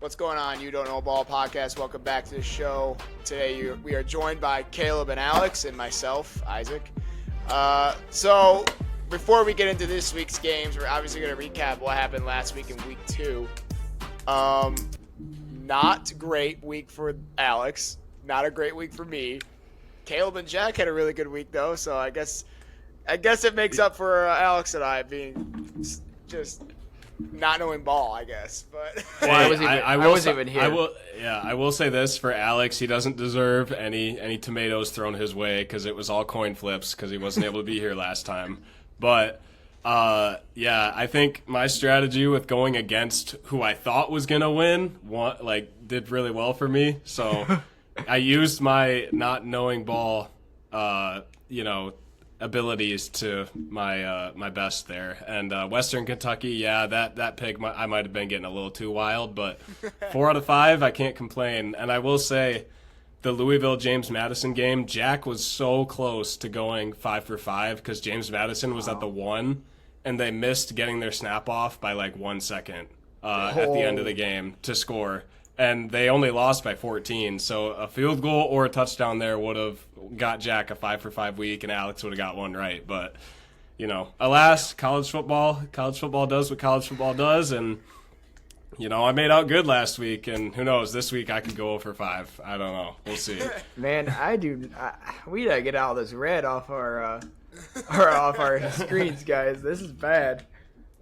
What's going on, You Don't Know Ball podcast? Welcome back to the show. Today we are joined by Caleb and Alex and myself, Isaac. So before we get into this week's games, we're obviously going to recap what happened last week in week 2. Not great week for Alex. Not a great week for me. Caleb and Jack had a really good week though, so I guess it makes up for Alex and I being just not knowing ball, I guess. But well, I wasn't even here. I will say this for Alex: he doesn't deserve any tomatoes thrown his way because it was all coin flips because he wasn't able to be here last time. But I think my strategy with going against who I thought was gonna win did really well for me. So I used my not knowing ball, abilities to my best there. And Western Kentucky, that pick I might have been getting a little too wild, but 4 out of 5, I can't complain. And I will say the Louisville James Madison game, Jack was so close to going 5 for 5 because James Madison was at the 1 and they missed getting their snap off by like 1 second at the end of the game to score. And they only lost by 14, so a field goal or a touchdown there would have got Jack a 5 for 5 week, and Alex would have got one right. But, alas, college football does what college football does, and, I made out good last week, and who knows, this week I could go 0 for 5. I don't know. We'll see. Man, we gotta get all this red off our screens, guys. This is bad.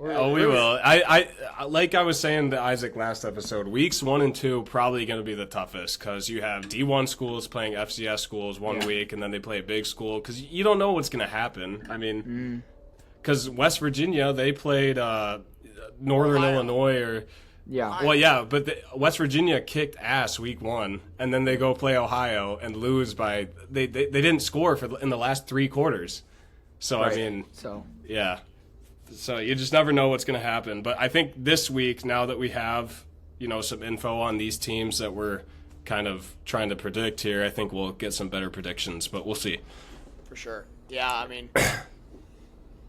We will. I like I was saying to Isaac last episode, weeks 1 and 2 probably going to be the toughest because you have D1 schools playing FCS schools one week, and then they play a big school because you don't know what's going to happen. I mean, because West Virginia, they played Northern Illinois but West Virginia kicked ass week 1, and then they go play Ohio and lose by they didn't score in the last 3 quarters. So right. So you just never know what's going to happen. But I think this week, now that we have, some info on these teams that we're kind of trying to predict here, I think we'll get some better predictions. But we'll see. For sure. Yeah, I mean,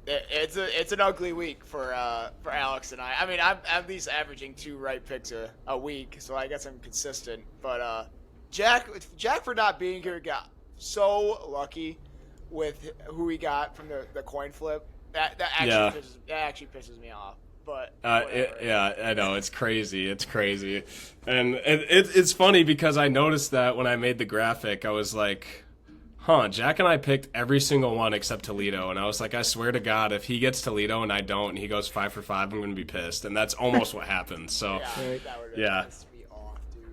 it's an ugly week for Alex and I. I mean, I'm at least averaging 2 right picks a week, so I guess I'm consistent. But Jack for not being here got so lucky with who he got from the coin flip. That actually pisses me off. But I know, it's crazy. And it's funny because I noticed that when I made the graphic, I was like, Jack and I picked every single one except Toledo, and I was like, I swear to God, if he gets Toledo and I don't, and he goes 5 for 5, I'm going to be pissed. And that's almost what happened. So that would have pissed me off, dude.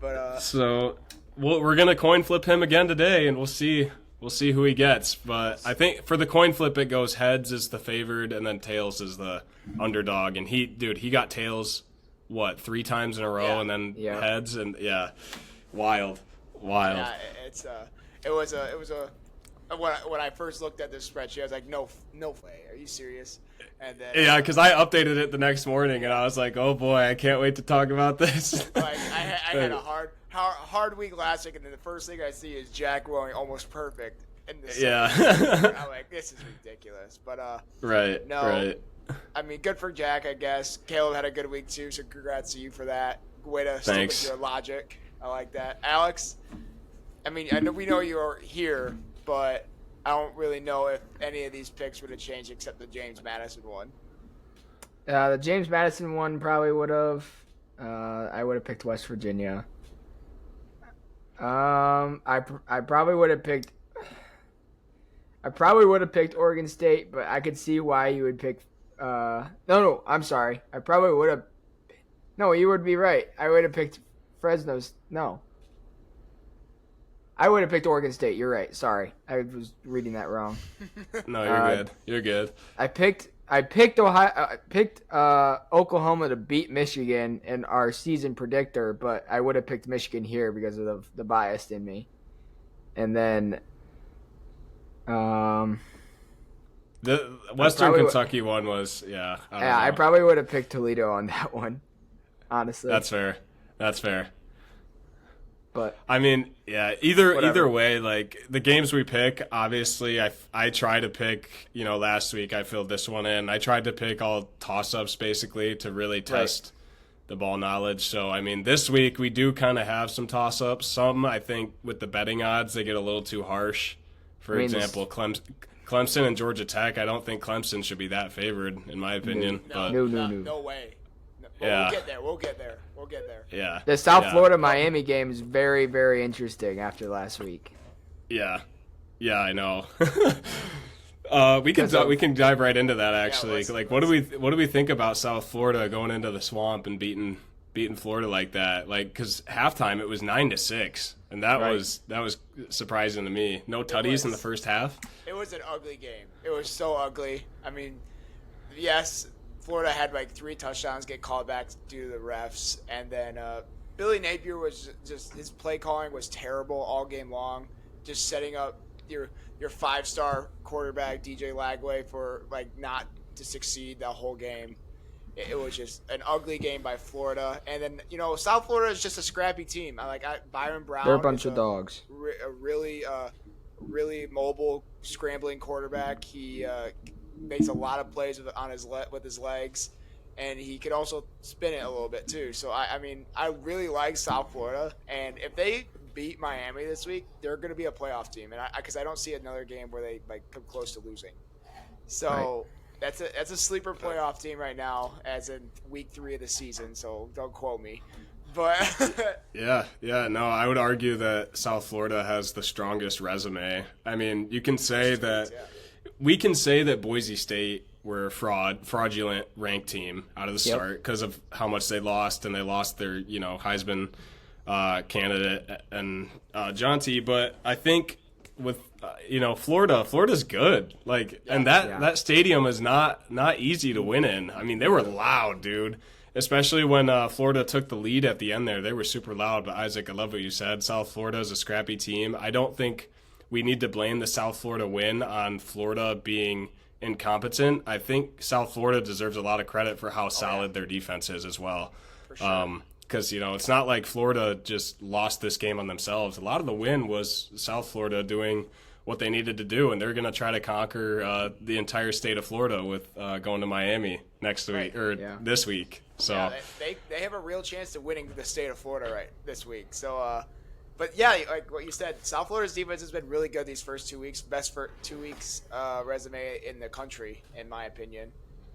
But so we're going to coin flip him again today, and we'll see. We'll see who he gets, but I think for the coin flip, it goes heads is the favored, and then tails is the underdog. And he got tails, 3 times in a row, and then heads, and wild. Yeah, it was when I first looked at this spreadsheet, I was like, no way, are you serious? And then because I updated it the next morning, and I was like, oh boy, I can't wait to talk about this. I had a hard week last week, and then the first thing I see is Jack going almost perfect in the second. I'm like, this is ridiculous. But right. I mean, good for Jack, I guess. Caleb had a good week too, so congrats to you for that. Way to stick with your logic. I like that. Alex, I mean, we know you're here, but I don't really know if any of these picks would have changed except the James Madison one. The James Madison one probably would have. I would have picked West Virginia. I probably would have picked. I probably would have picked Oregon State, but I could see why you would pick. No, I'm sorry. I probably would have. No, you would be right. I would have picked Fresno's. No. I would have picked Oregon State. You're right. Sorry, I was reading that wrong. No, you're good. You're good. I picked Ohio. I picked Oklahoma to beat Michigan in our season predictor, but I would have picked Michigan here because of the bias in me. And then, the Western Kentucky one was I probably would have picked Toledo on that one. Honestly, that's fair. But I mean, either way, like the games we pick, obviously I try to pick, last week I filled this one in. I tried to pick all toss-ups basically to really test the ball knowledge. So, I mean, this week we do kind of have some toss-ups. Some, I think, with the betting odds, they get a little too harsh. For example, Clemson and Georgia Tech, I don't think Clemson should be that favored, in my opinion. No way. Yeah. We'll get there. Yeah. The South Florida-Miami game is very, very interesting after last week. Yeah. Yeah, I know. We can dive right into that actually. What do we think about South Florida going into the swamp and beating Florida like that? Like, because halftime it was 9-6, and that was surprising to me. No tutties in the first half. It was an ugly game. It was so ugly. I mean, yes, Florida had like 3 touchdowns get called back due to the refs, and then Billy Napier was just, his play calling was terrible all game long, just setting up your 5-star quarterback DJ Lagway for like not to succeed the whole game. It was just an ugly game by Florida, and then South Florida is just a scrappy team. Byron Brown. They're a bunch of dogs. A really mobile scrambling quarterback. He makes a lot of plays with his legs, and he can also spin it a little bit too. So I mean I really like South Florida, and if they beat Miami this week, they're going to be a playoff team, and because I don't see another game where they like come close to losing. So that's a sleeper playoff team right now, as in week 3 of the season. So don't quote me, but yeah, no, I would argue that South Florida has the strongest resume. I mean, you can say that we can say that Boise State were a fraudulent ranked team out of the start because of how much they lost, and they lost their Heisman candidate and Jonty, but I think with Florida's good. That stadium is not easy to win in. I mean, they were loud, dude. Especially when Florida took the lead at the end there, they were super loud. But Isaac, I love what you said. South Florida is a scrappy team. I don't think we need to blame the South Florida win on Florida being incompetent. I think South Florida deserves a lot of credit for how solid their defense is as well. For sure. Because, it's not like Florida just lost this game on themselves. A lot of the win was South Florida doing what they needed to do, and they're going to try to conquer the entire state of Florida with going to Miami next week this week. So they have a real chance of winning the state of Florida this week. So, but yeah, like what you said, South Florida's defense has been really good these first 2 weeks. Best for 2 weeks resume in the country, in my opinion.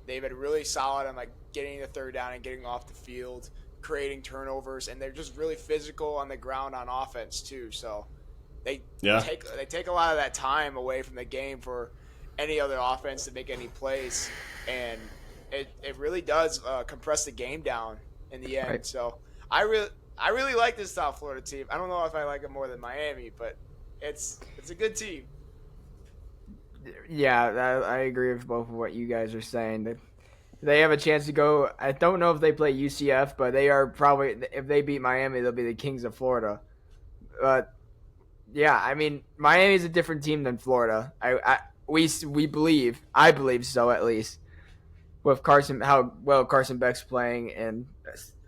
They've been really solid on like getting the third down and getting off the field, creating turnovers, and they're just really physical on the ground on offense too. So they take a lot of that time away from the game for any other offense to make any plays, and it really does compress the game down in the end. Right. So I really like this South Florida team. I don't know if I like it more than Miami, but it's a good team. Yeah, I agree with both of what you guys are saying. They have a chance to go. I don't know if they play UCF, but they are probably, if they beat Miami, they'll be the Kings of Florida. But yeah, I mean, Miami's a different team than Florida. We believe, I believe so at least, with how well Carson Beck's playing and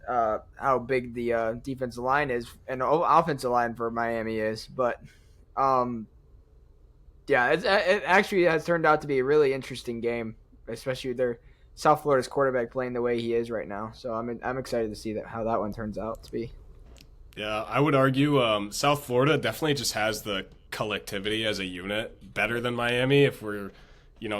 how big the defensive line is and offensive line for Miami is. But yeah, it actually has turned out to be a really interesting game, especially with their South Florida's quarterback playing the way he is right now. So I'm excited to see how that one turns out to be. Yeah, I would argue South Florida definitely just has the collectivity as a unit better than Miami if we're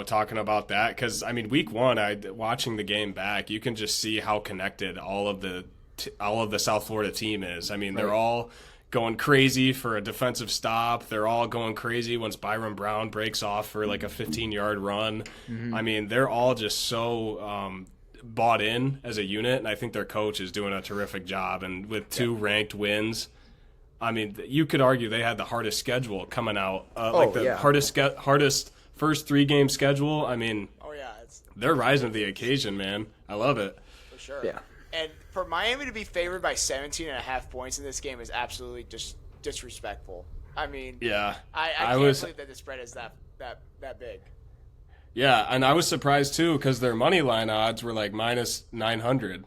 talking about that. Because I mean, week 1, watching the game back, you can just see how connected all of the South Florida team is. I mean, they're all going crazy for a defensive stop. They're all going crazy once Byron Brown breaks off for like a 15-yard run. Mm-hmm. I mean, they're all just so bought in as a unit, and I think their coach is doing a terrific job. And with 2 ranked wins, I mean, you could argue they had the hardest schedule coming out, hardest first 3-game schedule. I mean, they're rising to the occasion, man. I love it. For sure. Yeah. And for Miami to be favored by 17.5 points in this game is absolutely disrespectful. I mean, I can't believe that the spread is that big. Yeah, and I was surprised too because their money line odds were like minus 900.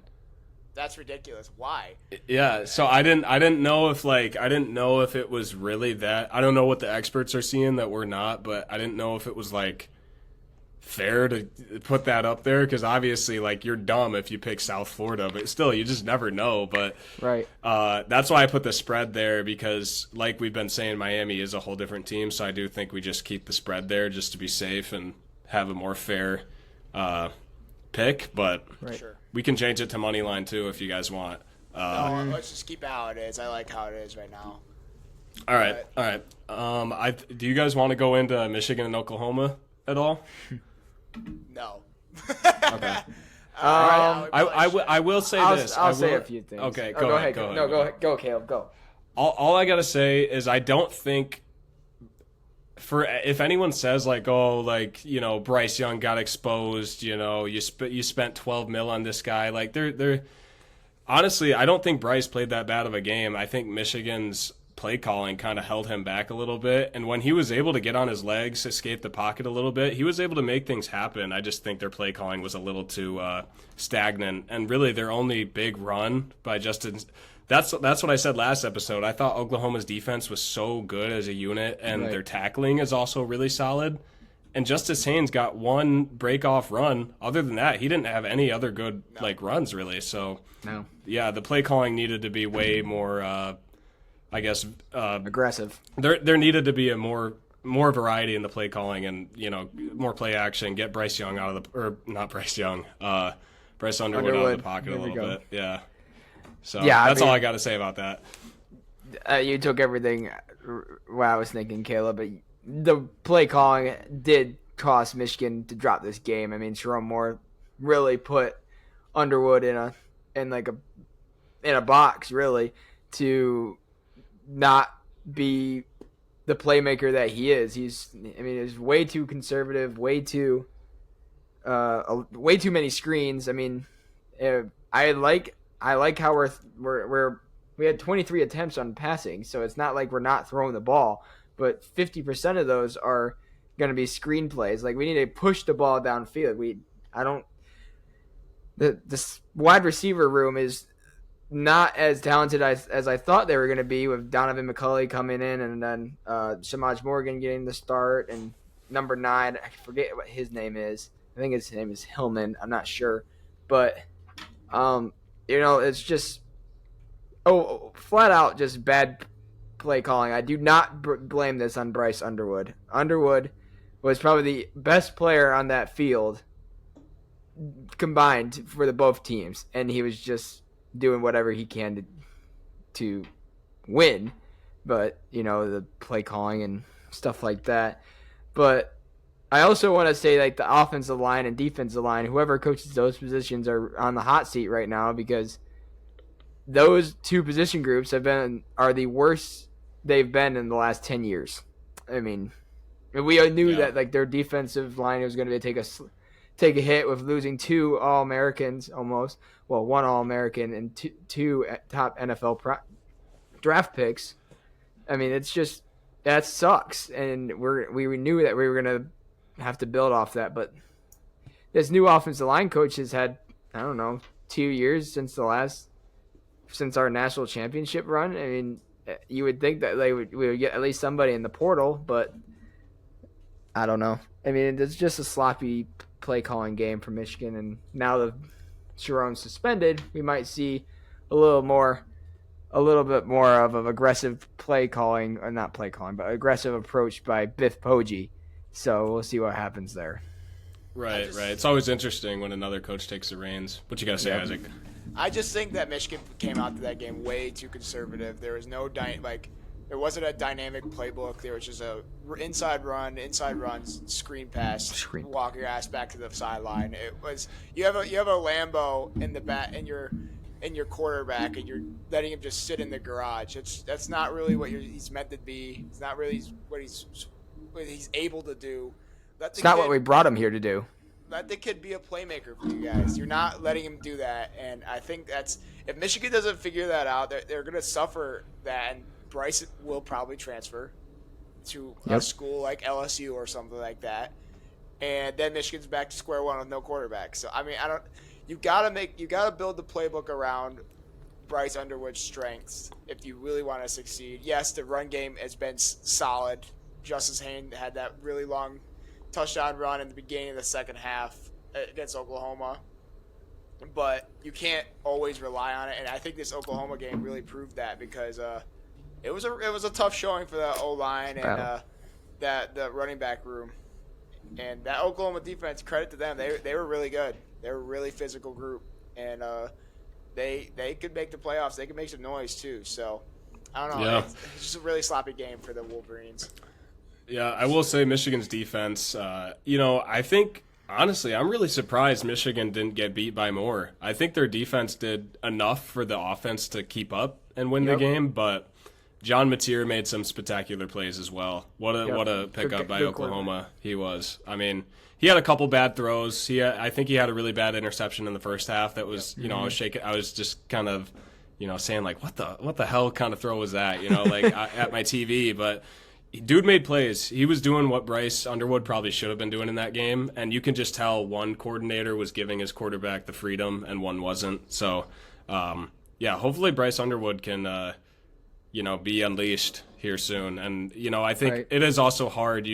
That's ridiculous. Why? Yeah, so I didn't know if it was really that. I don't know what the experts are seeing that we're not, but I didn't know if it was like fair to put that up there, because obviously, like, you're dumb if you pick South Florida, but still, you just never know. But Right. that's why I put the spread there, because like we've been saying, Miami is a whole different team, so I do think we just keep the spread there just to be safe and have a more fair pick. But Right. Sure. we can change it to money line too if you guys want. No, let's just keep it how it is. I like how it is right now. All right. Do you guys want to go into Michigan and Oklahoma at all? No. Okay. I will say this. I'll say a few things. Okay, go ahead. Go ahead. No, go ahead. Go, Caleb. Go. All I gotta say is I don't think, for if anyone says like, oh, like, you know, Bryce Young got exposed, you know, you spent 12 mil on this guy, like they're honestly, I don't think Bryce played that bad of a game. I think Michigan's play calling kind of held him back a little bit, and when he was able to get on his legs, escape the pocket a little bit, he was able to make things happen. I just think their play calling was a little too stagnant, and really their only big run by Justin. That's what I said last episode. I thought Oklahoma's defense was so good as a unit, and Right. their tackling is also really solid. And Justice Haynes got one break-off run. Other than that, he didn't have any other good like runs really. So No. yeah, the play calling needed to be way more. I guess Aggressive. there needed to be a more variety in the play calling, and, you know, more play action. Get Bryce Young out of the, or not Bryce Young, Bryce Underwood out of the pocket There a we little go. bit. Yeah. So Yeah, I that's all mean- I got to say about that. You took everything what I was thinking, Caleb, but the play calling did cost Michigan to drop this game. I mean, Sharon Moore really put Underwood in a box, really, to not be the playmaker that he is. He's way too conservative, way too many screens. I mean, I like how we had 23 attempts on passing, so it's not like we're not throwing the ball, but 50% of those are going to be screen plays. Like, we need to push the ball downfield. This wide receiver room is not as talented as I thought they were going to be, with Donovan McCulley coming in, and then Shamaj Morgan getting the start, and number 9, I forget what his name is. I think his name is Hillman. I'm not sure. But, it's just flat out just bad play calling. I do not blame this on Bryce Underwood. Underwood was probably the best player on that field combined for the both teams, and he was just doing whatever he can to win, but the play calling and stuff like that. But I also want to say, like, the offensive line and defensive line, whoever coaches those positions are on the hot seat right now, because those two position groups are the worst they've been in the last 10 years. I mean, we knew that, like, their defensive line was going to take a hit with losing 2 All-Americans almost. Well, 1 All-American and two top NFL draft picks. I mean, it's just, that sucks. And we knew that we were going to have to build off that. But this new offensive line coach has had, 2 years since our national championship run. I mean, you would think that we would get at least somebody in the portal, but I don't know. I mean, it's just a sloppy play calling game for Michigan, and now the Sharon's suspended, we might see a little bit more of an aggressive play calling, or not play calling, but aggressive approach by Biff Poggi. So we'll see what happens there. Right. It's always interesting when another coach takes the reins. What you got to say, Isaac? I just think that Michigan came out to that game way too conservative. There was no there wasn't a dynamic playbook. There was just a inside runs, screen pass, walk your ass back to the sideline. It was you have a Lambo in the back in your quarterback, and you're letting him just sit in the garage. That's not really what he's meant to be. It's not really what he's able to do. It's not what we brought him here to do. Let the kid be a playmaker for you guys. You're not letting him do that, and I think if Michigan doesn't figure that out, they're going to suffer that, and Bryce will probably transfer to a school like LSU or something like that, and then Michigan's back to square one with no quarterback. So I mean, you gotta build the playbook around Bryce Underwood's strengths if you really want to succeed. Yes, the run game has been solid. Justice Haynes had that really long touchdown run in the beginning of the second half against Oklahoma. But you can't always rely on it, and I think this Oklahoma game really proved that because it was a tough showing for the O-line and the running back room. And that Oklahoma defense, credit to them, they were really good. They were a really physical group, and they could make the playoffs. They could make some noise too. So I don't know. Yeah. It's just a really sloppy game for the Wolverines. Yeah, I will say Michigan's defense, I think, honestly, I'm really surprised Michigan didn't get beat by more. I think their defense did enough for the offense to keep up and win the game, but John Mateer made some spectacular plays as well. What a pickup by Oklahoma he was. I mean, he had a couple bad throws. I think he had a really bad interception in the first half that was, I was shaking. I was just kind of, saying like, what the hell kind of throw was that, at my TV, but dude made plays. He was doing what Bryce Underwood probably should have been doing in that game, and you can just tell one coordinator was giving his quarterback the freedom and one wasn't. So, hopefully Bryce Underwood can, be unleashed here soon. And, I think it is also hard.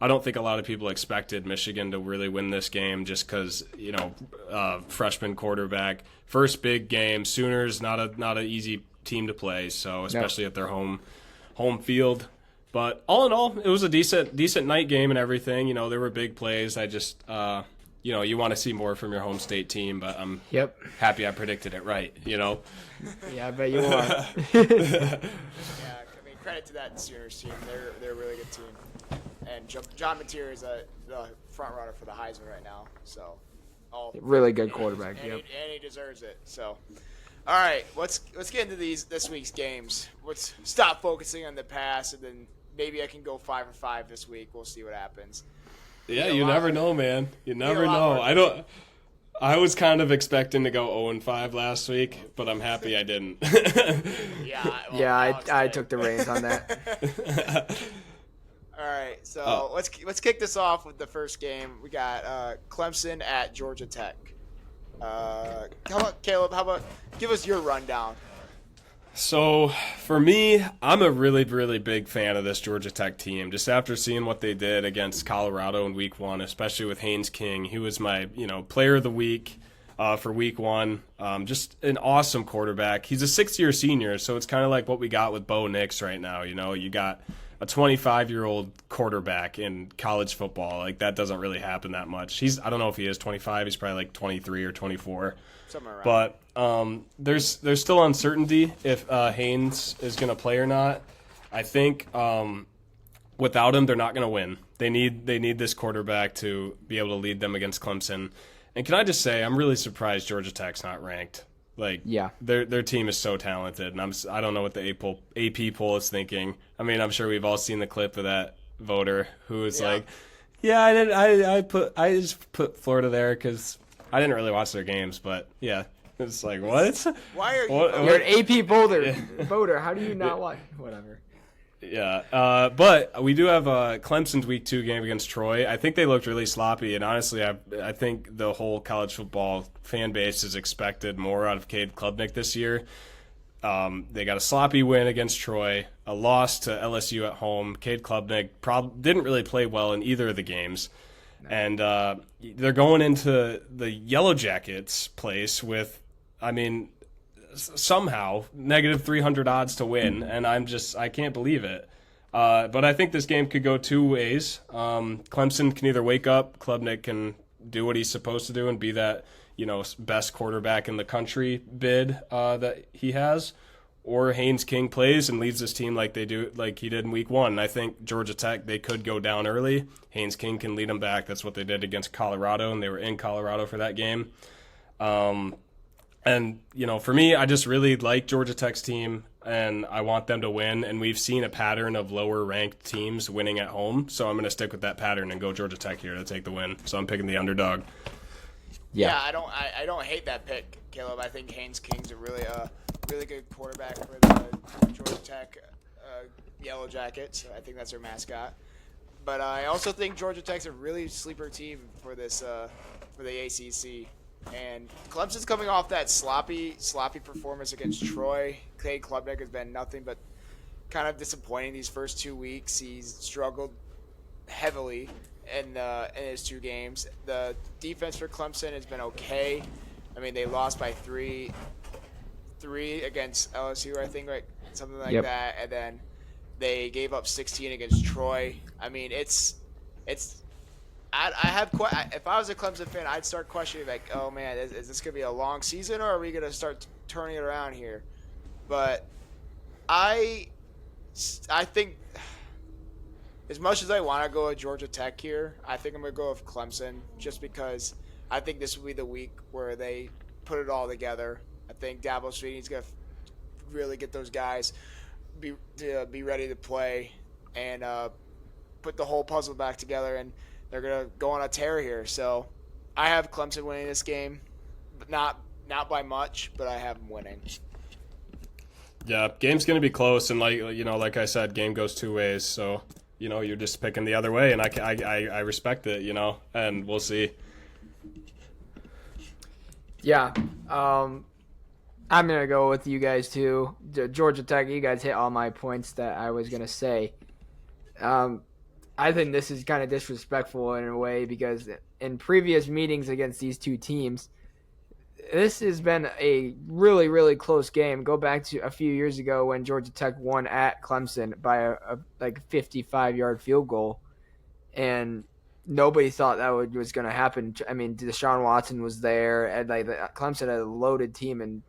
I don't think a lot of people expected Michigan to really win this game just because, freshman quarterback, first big game. Sooners not an easy team to play, so especially at their home field. But all in all, it was a decent night game and everything. There were big plays. I just, you want to see more from your home state team, but I'm happy I predicted it right, Yeah, I bet you are. I mean, credit to that Sooners team. They're a really good team. And John Mateer is the front runner for the Heisman right now. So, really good quarterback. And he deserves it. So, all right, let's get into this week's games. Let's stop focusing on the past, and then maybe I can go 5 for 5 this week. We'll see what happens. Yeah, you never know, man. You never know. I was kind of expecting to go 0-5 last week, but I'm happy I didn't. I took the reins on that. All right, so let's kick this off with the first game. We got Clemson at Georgia Tech. How about Caleb? Give us your rundown? So for me, I'm a really, really big fan of this Georgia Tech team. Just after seeing what they did against Colorado in Week 1, especially with Haynes King, he was my player of the week for Week 1. Just an awesome quarterback. He's a 6-year senior, so it's kind of like what we got with Bo Nix right now. You got a 25-year-old quarterback in college football. Like, that doesn't really happen that much. I don't know if he is 25. He's probably like 23 or 24. Somewhere around. But there's still uncertainty if Haynes is going to play or not. I think without him, they're not going to win. They need this quarterback to be able to lead them against Clemson. And can I just say, I'm really surprised Georgia Tech's not ranked. Their team is so talented, and I don't know what the AP poll is thinking. I mean, I'm sure we've all seen the clip of that voter who was like, "Yeah, I just put Florida there because I didn't really watch their games, but yeah." It's like, what? Why are you? You're an AP voter. How do you not watch? Whatever. Yeah, but we do have Clemson's Week 2 game against Troy. I think they looked really sloppy, and honestly, I think the whole college football fan base has expected more out of Cade Klubnik this year. They got a sloppy win against Troy, a loss to LSU at home. Cade Klubnik didn't really play well in either of the games. No. And they're going into the Yellow Jackets place with, somehow negative 300 odds to win, and I can't believe it. But I think this game could go two ways. Clemson can either wake up, Klubnik can do what he's supposed to do and be that best quarterback in the country bid that he has, or Haynes King plays and leads this team like he did in Week 1. I think Georgia Tech, they could go down early. Haynes King can lead them back. That's what they did against Colorado, and they were in Colorado for that game. And, for me, I just really like Georgia Tech's team, and I want them to win. And we've seen a pattern of lower-ranked teams winning at home, so I'm going to stick with that pattern and go Georgia Tech here to take the win. So I'm picking the underdog. Yeah, I don't hate that pick, Caleb. I think Haynes King's a really good quarterback for the Georgia Tech Yellow Jackets. I think that's their mascot. But I also think Georgia Tech's a really sleeper team for this for the ACC. And Clemson's coming off that sloppy performance against Troy. Cade Klubnik has been nothing but kind of disappointing these first 2 weeks. He's struggled heavily, in his 2 games. The defense for Clemson has been okay. I mean, they lost by three against LSU, I think, right, something like that, and then they gave up 16 against Troy. I mean, if I was a Clemson fan, I'd start questioning, like, oh man, is this gonna be a long season, or are we gonna start turning it around here? But I think, as much as I want to go with Georgia Tech here, I think I'm gonna go with Clemson, just because I think this will be the week where they put it all together. I think Dabo Swinney's gonna really get those guys be ready to play and put the whole puzzle back together, and they're gonna go on a tear here. So I have Clemson winning this game, but not by much, but I have them winning. Yeah, game's gonna be close, and like I said, game goes 2 ways. So you're just picking the other way, and I respect it, and we'll see. Yeah. I'm going to go with you guys, too. Georgia Tech, you guys hit all my points that I was going to say. I think this is kind of disrespectful in a way, because in previous meetings against these 2 teams, this has been a really, really close game. Go back to a few years ago when Georgia Tech won at Clemson by a 55-yard field goal, and nobody thought that was going to happen. I mean, Deshaun Watson was there, and Clemson had a loaded team, and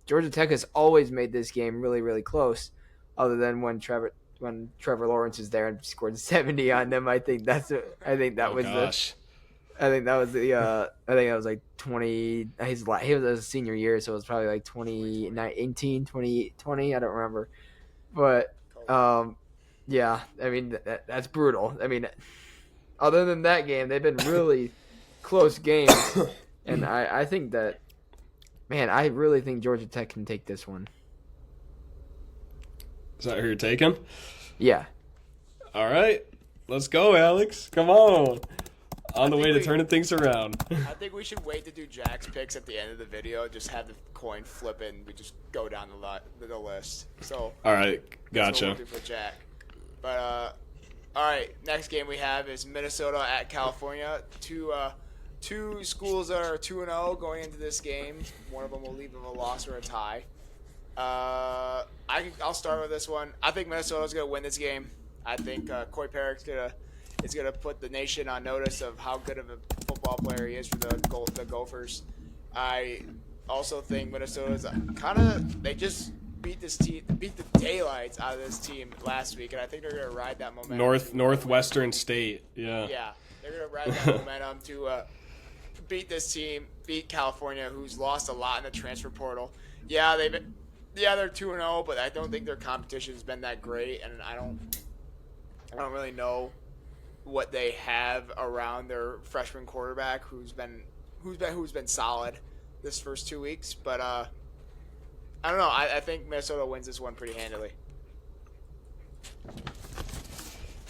Georgia Tech has always made this game really, really close, other than when Trevor Lawrence is there and scored 70 on them. I think that was like 20. He was a senior year, so it was probably like 2019, 2020. I don't remember, but yeah. I mean, that's brutal. I mean, other than that game, they've been really close games, and I think that. Man, I really think Georgia Tech can take this one. Is that who you're taking? Yeah. All right. Let's go, Alex. Come on. On the way to turning things around. I think we should wait to do Jack's picks at the end of the video. Just have the coin flip it, and we just go down the list. So. All right. Gotcha. That's what we'll do for Jack. But, all right. Next game we have is Minnesota at California. Two schools that are 2-0 going into this game. One of them will leave with a loss or a tie. I'll start with this one. I think Minnesota's going to win this game. I think Coy Perrick's is gonna put the nation on notice of how good of a football player he is for the Gophers. I also think Minnesota's they just beat the daylights out of this team last week, and I think they're going to ride that momentum. Northwestern State, yeah. Yeah, they're going to ride that momentum to beat this team, beat California, who's lost a lot in the transfer portal. Yeah, they're 2-0, but I don't think their competition has been that great, and I don't really know what they have around their freshman quarterback, who's been solid this first 2 weeks, but I don't know. I think Minnesota wins this one pretty handily.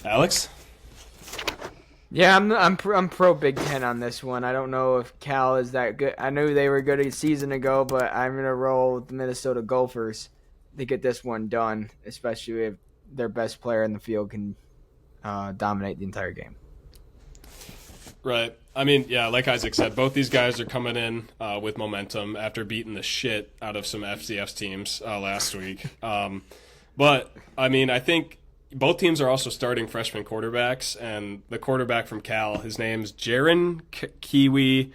Alex? Yeah, I'm pro Big Ten on this one. I don't know if Cal is that good. I knew they were good a season ago, but I'm gonna roll with the Minnesota Gophers to get this one done, especially if their best player in the field can dominate the entire game. Right. I mean, yeah, like Isaac said, both these guys are coming in with momentum after beating the shit out of some FCS teams last week. But, I mean, I think both teams are also starting freshman quarterbacks, and the quarterback from Cal, his name's Jaron Kiwi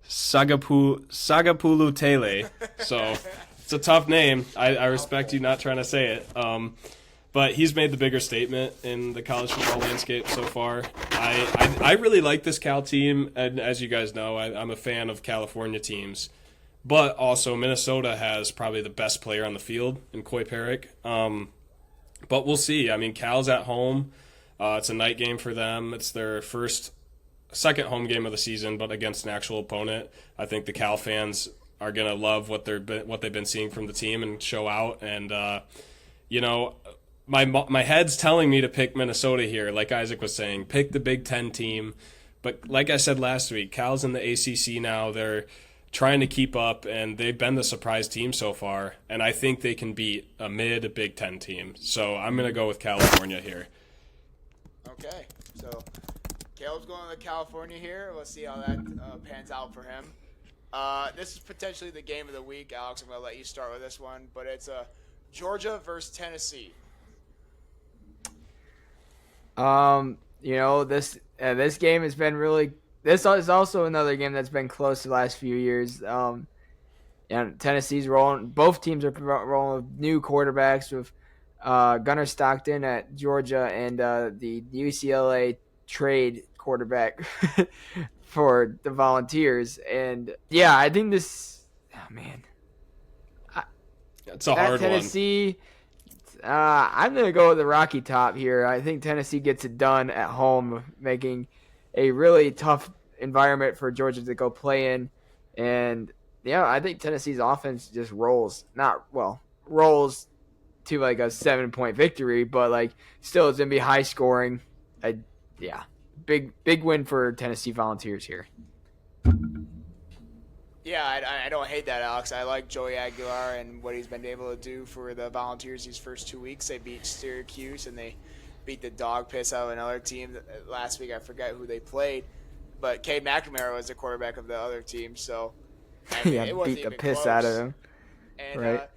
Sagapulu Tele. So it's a tough name. I respect you not trying to say it. But he's made the bigger statement in the college football landscape so far. I really like this Cal team, and as you guys know, I'm a fan of California teams. But also Minnesota has probably the best player on the field in Coy Perrick. But we'll see. I mean, Cal's at home. It's a night game for them. It's their second home game of the season, but against an actual opponent. I think the Cal fans are going to love what they've been seeing from the team and show out. And, my head's telling me to pick Minnesota here, like Isaac was saying. Pick the Big Ten team. But like I said last week, Cal's in the ACC now. They're trying to keep up, and they've been the surprise team so far. And I think they can beat a Big Ten team. So I'm going to go with California here. Okay. So Caleb's going to California here. Let's see how that pans out for him. This is potentially the game of the week, Alex. I'm going to let you start with this one, but it's Georgia versus Tennessee. This game has been really. This is also another game that's been close the last few years. Tennessee's rolling. Both teams are rolling with new quarterbacks with Gunnar Stockton at Georgia and the UCLA trade quarterback for the Volunteers. And yeah, I think this. Oh man, it's a hard Tennessee. I'm gonna go with the Rocky Top here. I think Tennessee gets it done at home, making a really tough environment for Georgia to go play in. And yeah, I think Tennessee's offense just rolls to like a 7-point victory, but like still it's gonna be high scoring. Big win for Tennessee Volunteers here. Yeah, I don't hate that, Alex. I like Joey Aguilar and what he's been able to do for the Volunteers these first 2 weeks. They beat Syracuse and they beat the dog piss out of another team last week. I forget who they played, but Cade McNamara was the quarterback of the other team. So I mean, it wasn't beat the even piss close. out of him. And right.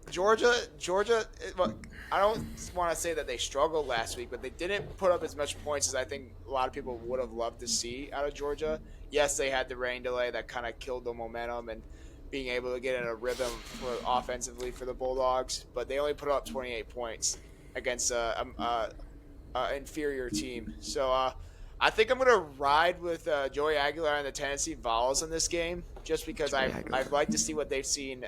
Georgia. I don't want to say that they struggled last week, but they didn't put up as much points as I think a lot of people would have loved to see out of Georgia. Yes, they had the rain delay that kind of killed the momentum and being able to get in a rhythm offensively for the Bulldogs, but they only put up 28 points against an inferior team. So I think I'm going to ride with Joey Aguilar and the Tennessee Vols in this game, just because I'd like to see what they've seen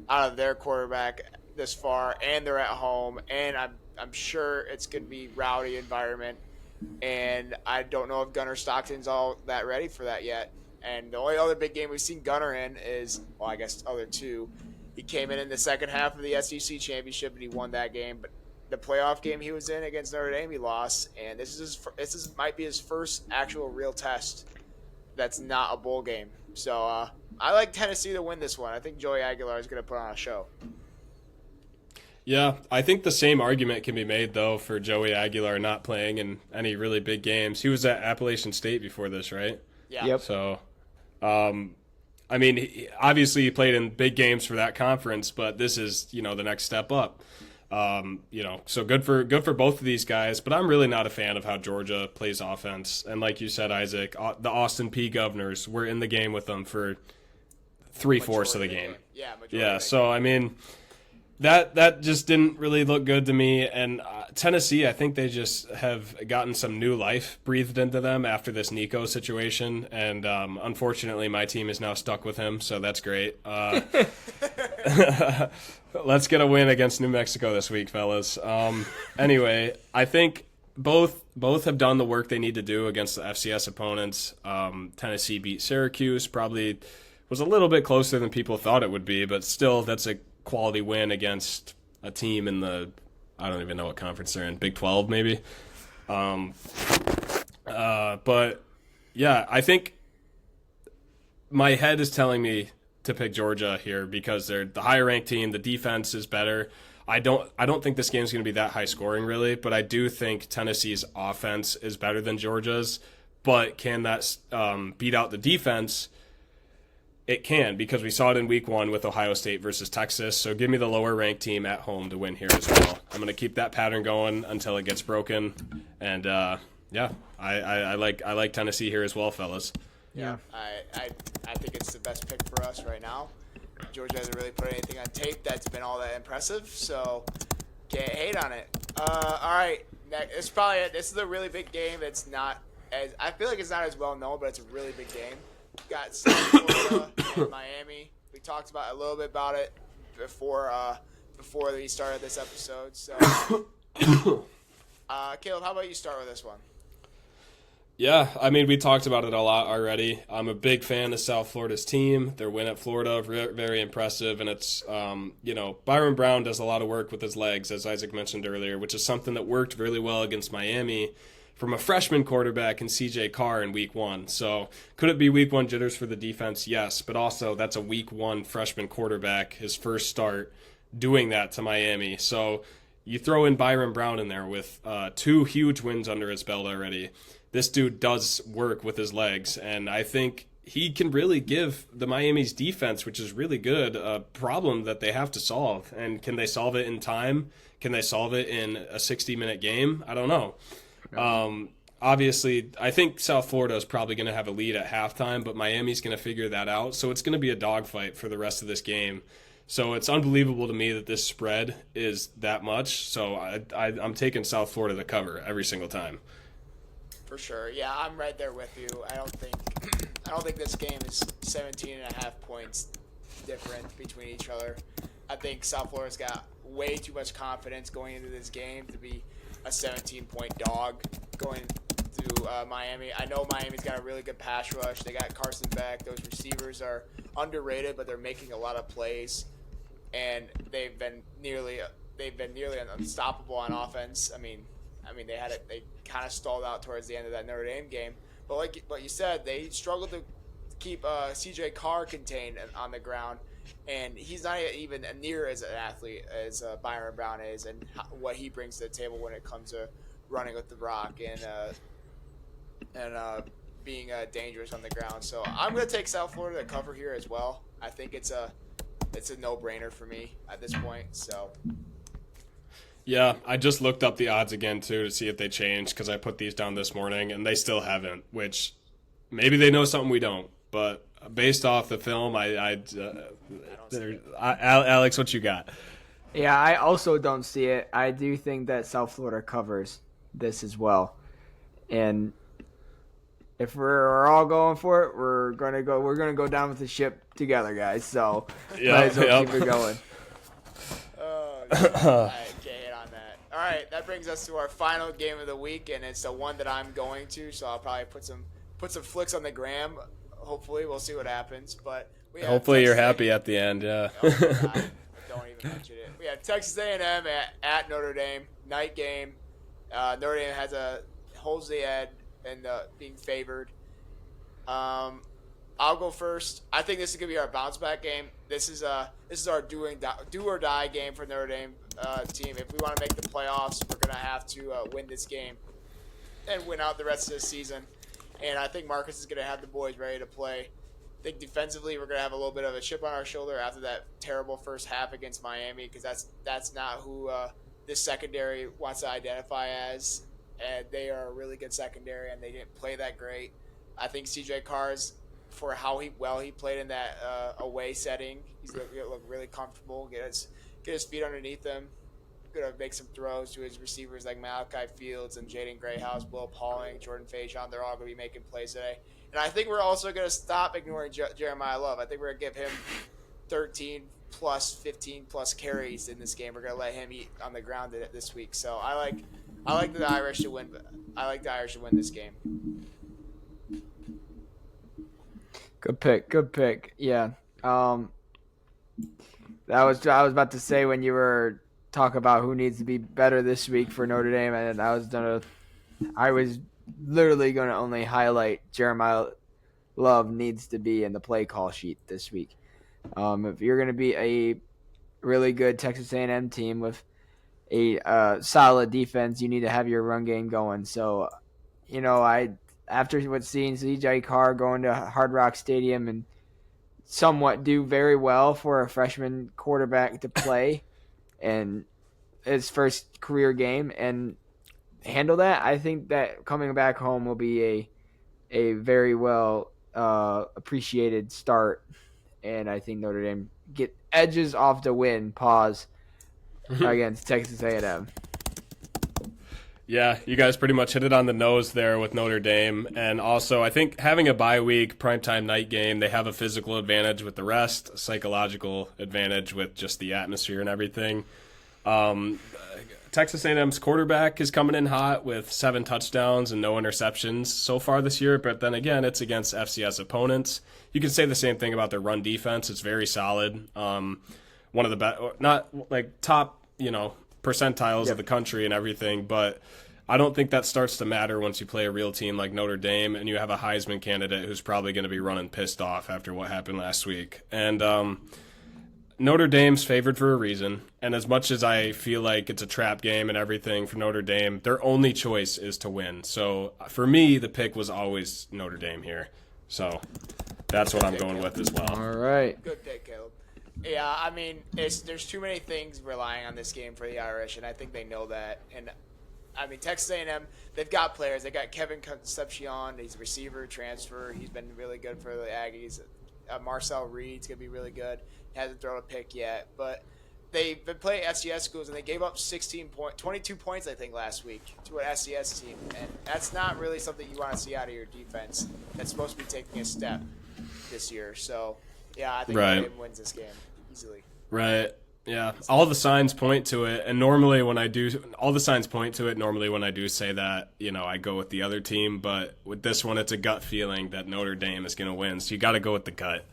out of their quarterback this far, and they're at home, and I'm sure it's going to be rowdy environment. And I don't know if Gunnar Stockton's all that ready for that yet. And the only other big game we've seen Gunnar in is, well, I guess other two. He came in the second half of the SEC championship and he won that game. But the playoff game he was in against Notre Dame, he lost. And this might be his first actual real test that's not a bowl game. So I like Tennessee to win this one. I think Joey Aguilar is going to put on a show. Yeah, I think the same argument can be made, though, for Joey Aguilar not playing in any really big games. He was at Appalachian State before this, right? Yeah. Yep. So, I mean, obviously he played in big games for that conference, but this is, the next step up. So good for both of these guys, but I'm really not a fan of how Georgia plays offense. And like you said, Isaac, the Austin P Governors were in the game with them for 3/4 of the game. Yeah. So, I mean, that just didn't really look good to me. And Tennessee, I think they just have gotten some new life breathed into them after this Nico situation. And unfortunately, my team is now stuck with him, so that's great. Let's get a win against New Mexico this week, fellas. Anyway, I think both have done the work they need to do against the FCS opponents. Tennessee beat Syracuse, probably was a little bit closer than people thought it would be, but still, that's a quality win against a team in the, I don't even know what conference they're in, Big 12 maybe. But yeah, I think my head is telling me to pick Georgia here because they're the higher ranked team. The defense is better. I don't think this game is going to be that high scoring really, but I do think Tennessee's offense is better than Georgia's. But can that beat out the defense? It can, because we saw it in week 1 with Ohio State versus Texas. So give me the lower ranked team at home to win here as well. I'm going to keep that pattern going until it gets broken. And I like Tennessee here as well, fellas. Yeah, I think it's the best pick for us right now. Georgia hasn't really put anything on tape that's been all that impressive, so can't hate on it. All right, this is a really big game. It's not as, I feel like it's not as well known, but it's a really big game. Got South Florida and Miami. We talked about a little bit about it before we started this episode. So, Caleb, how about you start with this one? Yeah, I mean, we talked about it a lot already. I'm a big fan of South Florida's team. Their win at Florida, very impressive. And it's, Byron Brown does a lot of work with his legs, as Isaac mentioned earlier, which is something that worked really well against Miami from a freshman quarterback in C.J. Carr in week 1. So could it be week 1 jitters for the defense? Yes, but also that's a week 1 freshman quarterback, his first start, doing that to Miami. So You throw in Byron Brown in there with 2 huge wins under his belt already. This dude does work with his legs, and I think he can really give the Miami's defense, which is really good, a problem that they have to solve. And can they solve it in time? Can they solve it in a 60-minute game? I don't know. Obviously, I think South Florida is probably going to have a lead at halftime, but Miami's going to figure that out. So it's going to be a dogfight for the rest of this game. So it's unbelievable to me that this spread is that much. So I'm taking South Florida to cover every single time. For sure. Yeah, I'm right there with you. I don't think this game is 17.5 points different between each other. I think South Florida's got way too much confidence going into this game to be a 17-point dog going to Miami. I know Miami's got a really good pass rush. They got Carson Beck. Those receivers are underrated, but they're making a lot of plays, and they've been nearly unstoppable on offense. I mean, they kind of stalled out towards the end of that Notre Dame game. But like what you said, they struggled to keep CJ Carr contained on the ground, and he's not even near as an athlete as Byron Brown is, and what he brings to the table when it comes to running with the rock and being dangerous on the ground. So I'm going to take South Florida to cover here as well. I think it's a no-brainer for me at this point. So. Yeah, I just looked up the odds again, too, to see if they changed, because I put these down this morning, and they still haven't, which maybe they know something we don't. But based off the film, Alex, what you got? Yeah, I also don't see it. I do think that South Florida covers this as well. And if we're all going for it, we're gonna go down with the ship together, guys. So might as well keep it going. All right, that brings us to our final game of the week, and it's the one that I'm going to. So I'll probably put some flicks on the gram. Hopefully, we'll see what happens. But hopefully you're happy at the end. Yeah. Oh, God, don't even mention it. We have Texas A&M at Notre Dame, night game. Notre Dame holds the edge and being favored. I'll go first. I think this is gonna be our bounce back game. This is our do or die game for Notre Dame team. If we want to make the playoffs, we're gonna have to win this game and win out the rest of the season. And I think Marcus is gonna have the boys ready to play. I think defensively we're gonna have a little bit of a chip on our shoulder after that terrible first half against Miami, because that's not who this secondary wants to identify as. And they are a really good secondary, and they didn't play that great. I think CJ Carr's, for how he played in that away setting, he's looked really comfortable. Get his feet underneath him. Gonna make some throws to his receivers like Malachi Fields and Jaden Grayhouse, Will Pauling, Jordan Faison. They're all gonna be making plays today. And I think we're also gonna stop ignoring Jeremiah Love. I think we're gonna give him 13 plus 15 plus carries in this game. We're gonna let him eat on the ground this week. So I like the Irish to win. I like the Irish to win this game. Good pick. Yeah. I was about to say when you were talking about who needs to be better this week for Notre Dame, and I was literally going to only highlight Jeremiah Love needs to be in the play call sheet this week. If you're going to be a really good Texas A&M team with a solid defense, you need to have your run game going. So, after seeing CJ Carr going to Hard Rock Stadium and somewhat do very well for a freshman quarterback to play in his first career game and handle that, I think that coming back home will be a very well appreciated start, and I think Notre Dame get edges off the win against Texas A&M. Yeah, you guys pretty much hit it on the nose there with Notre Dame. And also, I think having a bye week, primetime night game, they have a physical advantage with the rest, a psychological advantage with just the atmosphere and everything. Texas A&M's quarterback is coming in hot with 7 touchdowns and no interceptions so far this year. But then again, it's against FCS opponents. You can say the same thing about their run defense. It's very solid. One of the best, not like top, percentiles of the country and everything, but I don't think that starts to matter once you play a real team like Notre Dame and you have a Heisman candidate who's probably going to be running pissed off after what happened last week. And Notre Dame's favored for a reason, and as much as I feel like it's a trap game and everything for Notre Dame, their only choice is to win. So for me, the pick was always Notre Dame here. So that's what I'm going with as well. All right. Good pick, Caleb. Yeah, I mean, there's too many things relying on this game for the Irish, and I think they know that. And I mean, Texas A&M, they've got players. They got Kevin Concepcion. He's a receiver, transfer. He's been really good for the Aggies. Marcel Reed's going to be really good. He hasn't thrown a pick yet. But they've been playing SES schools, and they gave up 22 points, I think, last week to an SES team. And that's not really something you want to see out of your defense. That's supposed to be taking a step this year. So, yeah, I think Notre Dame wins this game easily. Right. Yeah, all the signs point to it, and normally when I do, all the signs point to it. Normally when I do say that, I go with the other team, but with this one, it's a gut feeling that Notre Dame is going to win. So you got to go with the gut.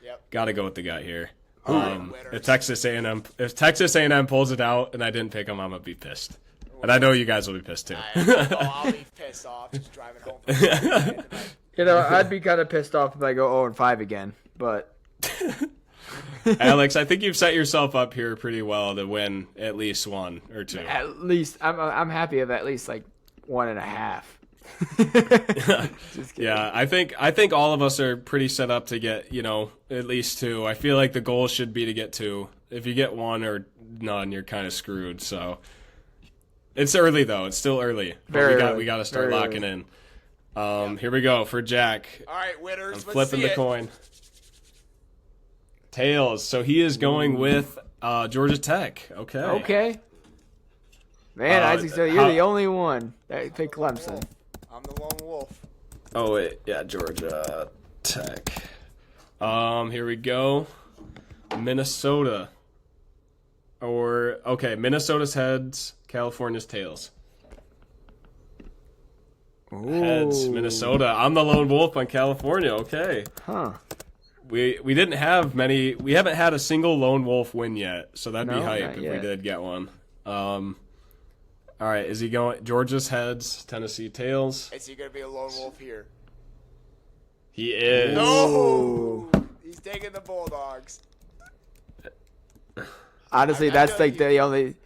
Yep. Got to go with the gut here. If Texas A&M pulls it out and I didn't pick them, I'm gonna be pissed, and I know you guys will be pissed too. I'll be pissed off just driving home. I'd be kind of pissed off if I go 0-5 again, but. Alex, I think you've set yourself up here pretty well to win at least one or two. At least I'm happy of at least like 1.5. Just kidding. Yeah, I think all of us are pretty set up to get at least 2. I feel like the goal should be to get 2. If you get 1 or none, you're kind of screwed. So it's early though; it's still early. We got to start locking in. Here we go for Jack. All right, winners. I'm flipping the coin. Tails. So he is going with Georgia Tech. Okay. Man, Isaac, so you're the only one that picked Clemson. I'm the lone wolf. Oh wait, yeah, Georgia Tech. Here we go. Minnesota. Minnesota's heads, California's tails. Ooh. Heads, Minnesota. I'm the lone wolf on California. Okay. Huh. We didn't have many. We haven't had a single lone wolf win yet, so that'd be hype if we did get one. All right, is he going Georgia's heads, Tennessee tails? Is he gonna be a lone wolf here? He is. No, he's taking the Bulldogs. Honestly, that's like the only.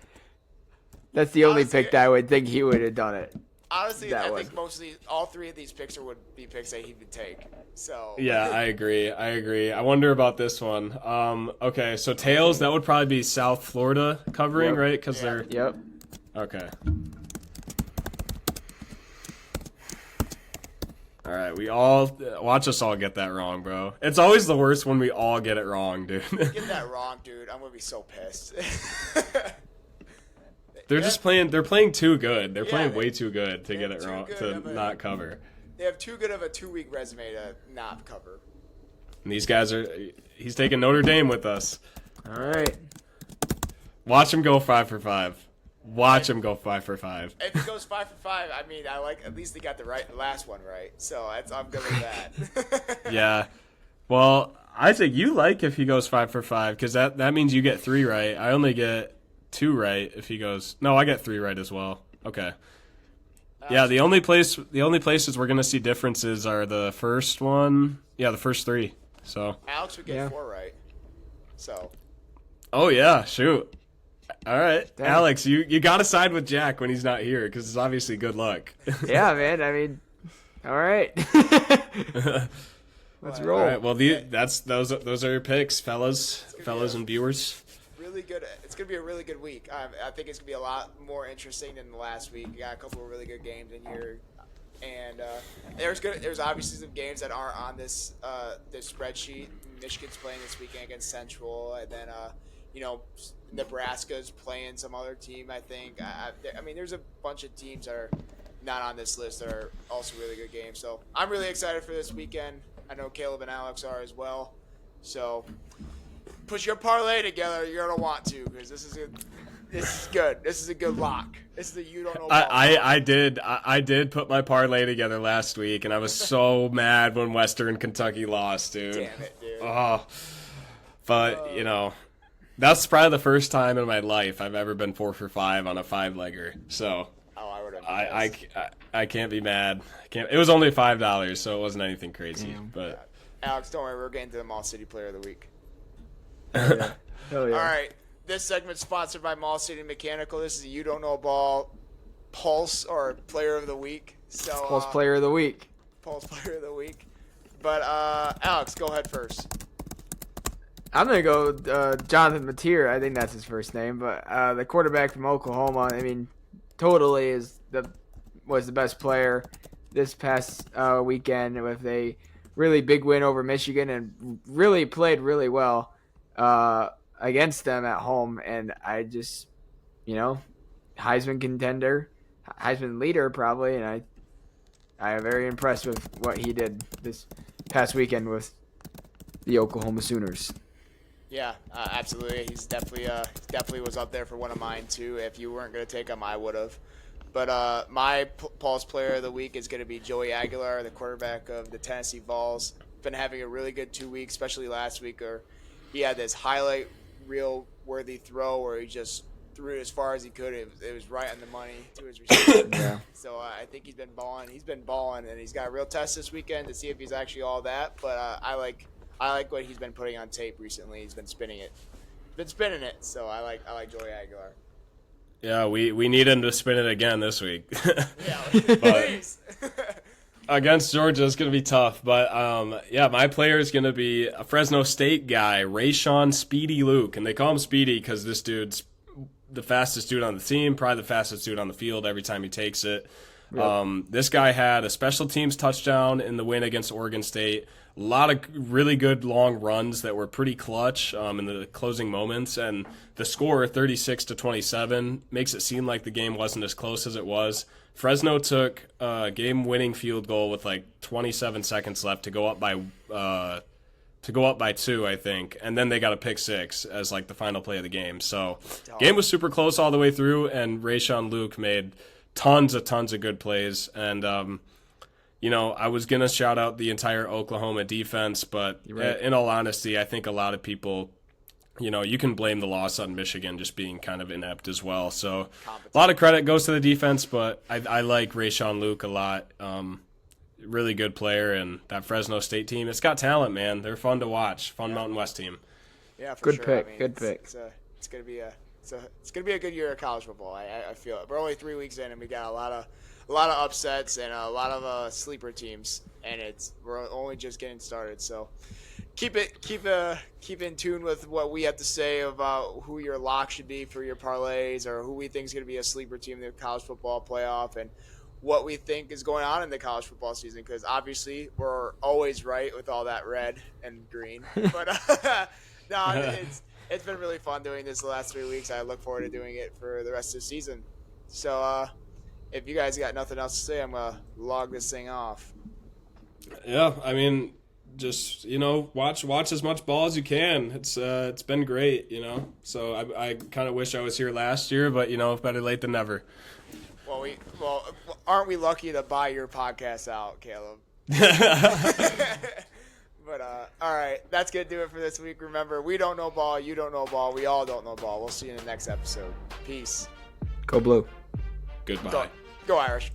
That's the only pick that I would think he would have done it. Honestly, I think mostly all 3 of these picks would be picks that he would take. So yeah, I agree. I wonder about this one. Okay, so tails, that would probably be South Florida covering, right? Because they're okay. All right, we all watch us all get that wrong, bro. It's always the worst when we all get it wrong, dude. Get that wrong, dude. I'm gonna be so pissed. They're just playing. They're playing too good. They're playing way too good to get it wrong, to not cover. They have too good of a 2-week resume to not cover. And these guys are. He's taking Notre Dame with us. All right. Watch him go 5 for 5. Watch him go 5 for 5. If he goes 5 for 5, I mean, I like at least he got the last one right. So I'm good with that. Yeah. Well, I think you like if he goes 5 for 5 because that means you get 3 right. I only get 2 right if he goes. No, I get 3 right as well. Okay. Yeah, the only places we're gonna see differences are the first one. Yeah, the first 3. So Alex would get 4 right. So. Oh yeah, shoot. All right, Dang. Alex, you gotta side with Jack when he's not here because it's obviously good luck. Yeah, man. I mean, all right. Let's roll. All right. Well, those are your picks, fellas and viewers. Really good. It's gonna be a really good week. I think it's gonna be a lot more interesting than the last week. We got a couple of really good games in here, and there's obviously some games that aren't on this spreadsheet. Michigan's playing this weekend against Central, and then Nebraska's playing some other team. I think. I mean, there's a bunch of teams that are not on this list that are also really good games. So I'm really excited for this weekend. I know Caleb and Alex are as well. So. Put your parlay together. You're gonna want to because this is good. This is a good lock. This is the you don't know. I did put my parlay together last week, and I was so mad when Western Kentucky lost, dude. Damn it, dude. Oh, but that's probably the first time in my life I've ever been 4 for 5 on a 5-legger. So I would have. I can't be mad. It was only $5, so it wasn't anything crazy. Damn. But Alex, don't worry. We're getting to the Mall City Player of the Week. Hell yeah. Hell yeah. All right. This segment's sponsored by Mall City Mechanical. This is a You Don't Know Ball Pulse or Player of the Week. So Pulse Player of the Week. Pulse Player of the Week. But Alex, go ahead first. I'm gonna go Jonathan Mateer. I think that's his first name, but the quarterback from Oklahoma. I mean, totally was the best player this past weekend with a really big win over Michigan and really played really well against them at home. And I just, Heisman contender, Heisman leader probably, and I am very impressed with what he did this past weekend with the Oklahoma Sooners. Yeah, absolutely. He's definitely was up there for one of mine too. If you weren't going to take him, I would have. But my Pulse Player of the Week is going to be Joey Aguilar, the quarterback of the Tennessee Vols. Been having a really good 2 weeks, especially last week, where he had this highlight reel worthy throw where he just threw it as far as he could. It was right on the money to his receiver. Yeah. So I think he's been balling. He's been balling, and he's got a real test this weekend to see if he's actually all that. But I like what he's been putting on tape recently. He's been spinning it. So I like Joey Aguilar. Yeah, we need him to spin it again this week. Yeah, please. Against Georgia, it's going to be tough. But, my player is going to be a Fresno State guy, Rayshawn Speedy Luke. And they call him Speedy because this dude's the fastest dude on the team, probably the fastest dude on the field every time he takes it. Yep. This guy had a special teams touchdown in the win against Oregon State. A lot of really good long runs that were pretty clutch in the closing moments. And the score, 36-27, makes it seem like the game wasn't as close as it was. Fresno took a game-winning field goal with like 27 seconds left to go up by 2, I think, and then they got a pick six as like the final play of the game. So, game was super close all the way through, and Rayshawn Luke made tons of good plays. And I was gonna shout out the entire Oklahoma defense, but right. In all honesty, I think a lot of people, you can blame the loss on Michigan just being kind of inept as well. So a lot of credit goes to the defense, but I like Rayshawn Luke a lot. Really good player, and that Fresno State team, it's got talent, man. They're fun to watch. Fun Mountain West team. Yeah, for good sure. Pick. I mean, good pick. It's gonna be a good year of college football. I feel it. We're only 3 weeks in, and we got a lot of upsets and a lot of sleeper teams, and we're only just getting started. So keep in tune with what we have to say about who your lock should be for your parlays, or who we think is going to be a sleeper team in the college football playoff, and what we think is going on in the college football season, because obviously we're always right with all that red and green. But no, it's been really fun doing this the last 3 weeks. I look forward to doing it for the rest of the season. So if you guys got nothing else to say, I'm going to log this thing off. Yeah, I mean, just, watch as much ball as you can. It's been great, So I kind of wish I was here last year, but, better late than never. Well, aren't we lucky to buy your podcast out, Caleb? But all right, that's gonna do it for this week. Remember, we don't know ball, you don't know ball, we all don't know ball. We'll see you in the next episode. Peace. Go Blue. Goodbye. Go Irish.